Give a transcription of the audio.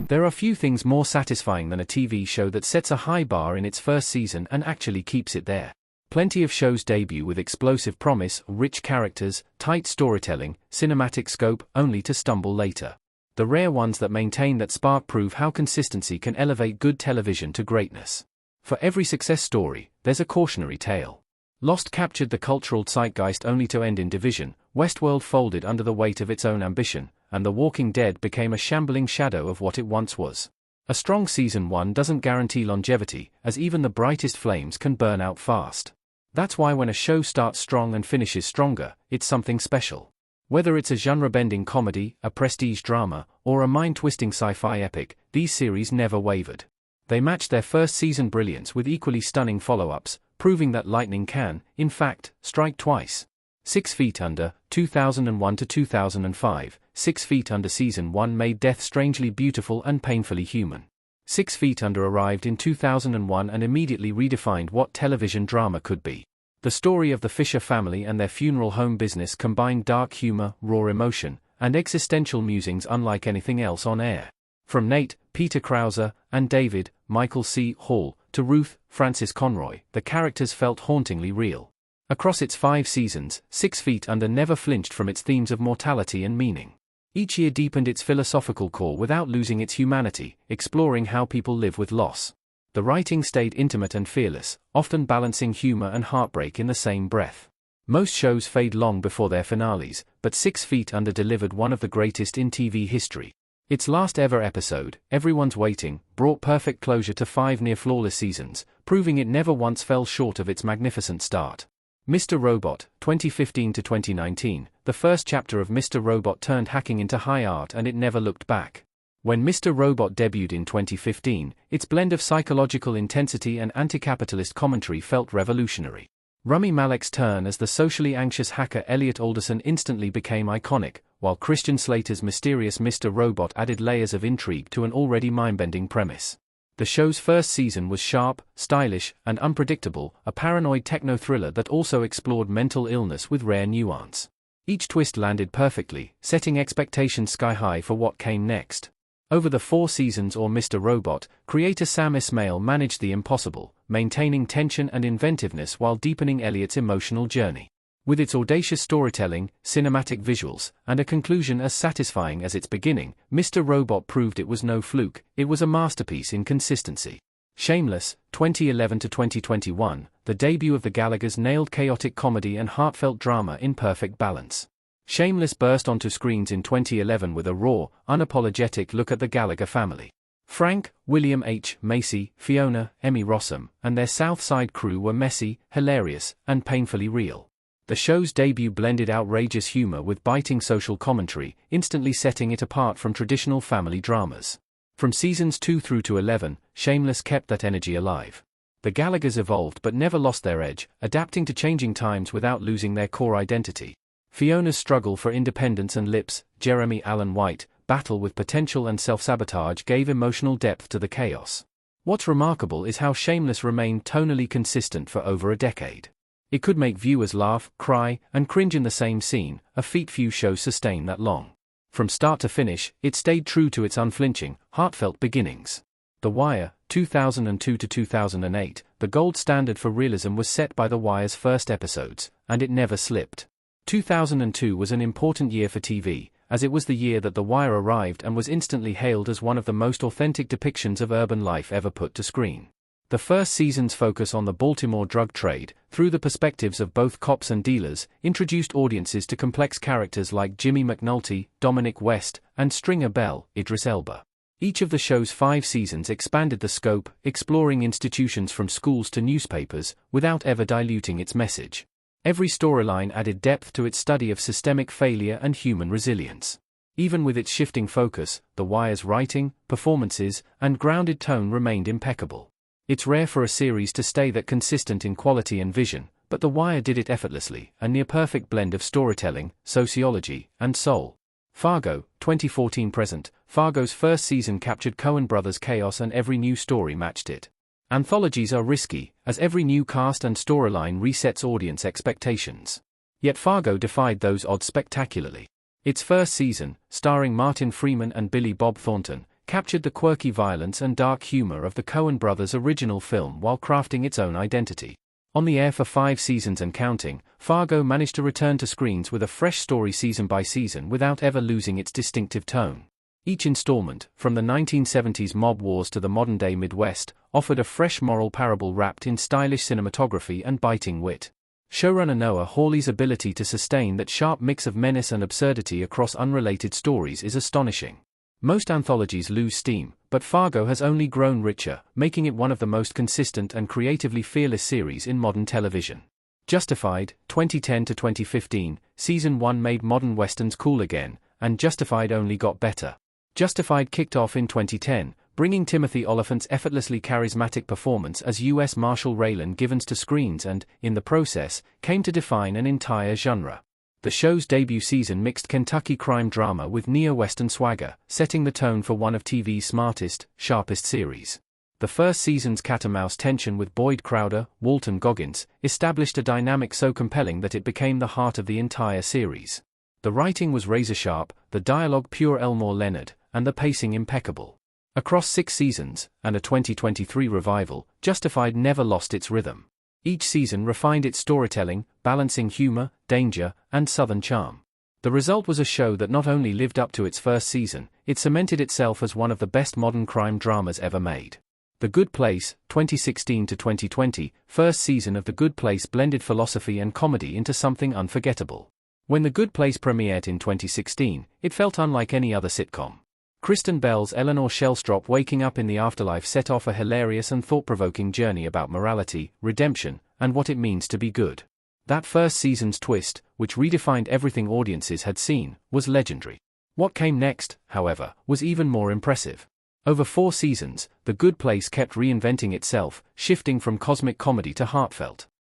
There are few things more satisfying than a TV show that sets a high bar in its first season and actually keeps it there. Plenty of shows debut with explosive promise, rich characters, tight storytelling, cinematic scope, only to stumble later. The rare ones that maintain that spark prove how consistency can elevate good television to greatness. For every success story, there's a cautionary tale. Lost captured the cultural zeitgeist only to end in division, Westworld folded under the weight of its own ambition, and The Walking Dead became a shambling shadow of what it once was. A strong season 1 doesn't guarantee longevity, as even the brightest flames can burn out fast. That's why when a show starts strong and finishes stronger, it's something special. Whether it's a genre-bending comedy, a prestige drama, or a mind-twisting sci-fi epic, these series never wavered. They matched their first season brilliance with equally stunning follow-ups, proving that lightning can, in fact, strike twice. 6 Feet Under, 2001 to 2005, 6 Feet Under Season 1 made death strangely beautiful and painfully human. 6 Feet Under arrived in 2001 and immediately redefined what television drama could be. The story of the Fisher family and their funeral home business combined dark humor, raw emotion, and existential musings unlike anything else on air. From Nate, Peter Krause, and David, Michael C. Hall, to Ruth, Frances Conroy, the characters felt hauntingly real. Across its 5 seasons, 6 Feet Under never flinched from its themes of mortality and meaning. Each year deepened its philosophical core without losing its humanity, exploring how people live with loss. The writing stayed intimate and fearless, often balancing humor and heartbreak in the same breath. Most shows fade long before their finales, but 6 Feet Under delivered one of the greatest in TV history. Its last ever episode, Everyone's Waiting, brought perfect closure to 5 near-flawless seasons, proving it never once fell short of its magnificent start. Mr. Robot, 2015 to 2019, the first chapter of Mr. Robot turned hacking into high art and it never looked back. When Mr. Robot debuted in 2015, its blend of psychological intensity and anti-capitalist commentary felt revolutionary. Rami Malek's turn as the socially anxious hacker Elliot Alderson instantly became iconic, while Christian Slater's mysterious Mr. Robot added layers of intrigue to an already mind-bending premise. The show's first season was sharp, stylish, and unpredictable, a paranoid techno-thriller that also explored mental illness with rare nuance. Each twist landed perfectly, setting expectations sky-high for what came next. Over the 4 seasons of Mr. Robot, creator Sam Esmail managed the impossible, maintaining tension and inventiveness while deepening Elliot's emotional journey. With its audacious storytelling, cinematic visuals, and a conclusion as satisfying as its beginning, Mr. Robot proved it was no fluke, it was a masterpiece in consistency. Shameless, 2011 to 2021, the debut of the Gallaghers nailed chaotic comedy and heartfelt drama in perfect balance. Shameless burst onto screens in 2011 with a raw, unapologetic look at the Gallagher family. Frank, William H. Macy, Fiona, Emmy Rossum, and their South Side crew were messy, hilarious, and painfully real. The show's debut blended outrageous humor with biting social commentary, instantly setting it apart from traditional family dramas. From seasons 2 through to 11, Shameless kept that energy alive. The Gallaghers evolved but never lost their edge, adapting to changing times without losing their core identity. Fiona's struggle for independence and Lip's, Jeremy Allen White, battle with potential and self-sabotage gave emotional depth to the chaos. What's remarkable is how Shameless remained tonally consistent for over a decade. It could make viewers laugh, cry, and cringe in the same scene, a feat few shows sustain that long. From start to finish, it stayed true to its unflinching, heartfelt beginnings. The Wire, 2002 to 2008, the gold standard for realism was set by The Wire's first episodes, and it never slipped. 2002 was an important year for TV, as it was the year that The Wire arrived and was instantly hailed as one of the most authentic depictions of urban life ever put to screen. The first season's focus on the Baltimore drug trade, through the perspectives of both cops and dealers, introduced audiences to complex characters like Jimmy McNulty, Dominic West, and Stringer Bell, Idris Elba. Each of the show's 5 seasons expanded the scope, exploring institutions from schools to newspapers, without ever diluting its message. Every storyline added depth to its study of systemic failure and human resilience. Even with its shifting focus, The Wire's writing, performances, and grounded tone remained impeccable. It's rare for a series to stay that consistent in quality and vision, but The Wire did it effortlessly, a near-perfect blend of storytelling, sociology, and soul. Fargo, 2014-present, Fargo's first season captured Coen brothers' chaos and every new story matched it. Anthologies are risky, as every new cast and storyline resets audience expectations. Yet Fargo defied those odds spectacularly. Its first season, starring Martin Freeman and Billy Bob Thornton, captured the quirky violence and dark humor of the Coen brothers' original film while crafting its own identity. On the air for 5 seasons and counting, Fargo managed to return to screens with a fresh story season by season without ever losing its distinctive tone. Each installment, from the 1970s mob wars to the modern-day Midwest, offered a fresh moral parable wrapped in stylish cinematography and biting wit. Showrunner Noah Hawley's ability to sustain that sharp mix of menace and absurdity across unrelated stories is astonishing. Most anthologies lose steam, but Fargo has only grown richer, making it one of the most consistent and creatively fearless series in modern television. Justified, 2010 to 2015, Season 1 made modern westerns cool again, and Justified only got better. Justified kicked off in 2010, bringing Timothy Olyphant's effortlessly charismatic performance as U.S. Marshal Raylan Givens to screens and, in the process, came to define an entire genre. The show's debut season mixed Kentucky crime drama with neo-western swagger, setting the tone for one of TV's smartest, sharpest series. The first season's cat-and-mouse tension with Boyd Crowder, Walton Goggins, established a dynamic so compelling that it became the heart of the entire series. The writing was razor-sharp, the dialogue pure Elmore Leonard, and the pacing impeccable. Across 6 seasons, and a 2023 revival, Justified never lost its rhythm. Each season refined its storytelling, balancing humor, danger, and southern charm. The result was a show that not only lived up to its first season, it cemented itself as one of the best modern crime dramas ever made. The Good Place, 2016 to 2020, first season of The Good Place blended philosophy and comedy into something unforgettable. When The Good Place premiered in 2016, it felt unlike any other sitcom. Kristen Bell's Eleanor Shellstrop waking up in the afterlife set off a hilarious and thought-provoking journey about morality, redemption, and what it means to be good. That first season's twist, which redefined everything audiences had seen, was legendary. What came next, however, was even more impressive. Over 4 seasons, The Good Place kept reinventing itself, shifting from cosmic comedy to heartfelt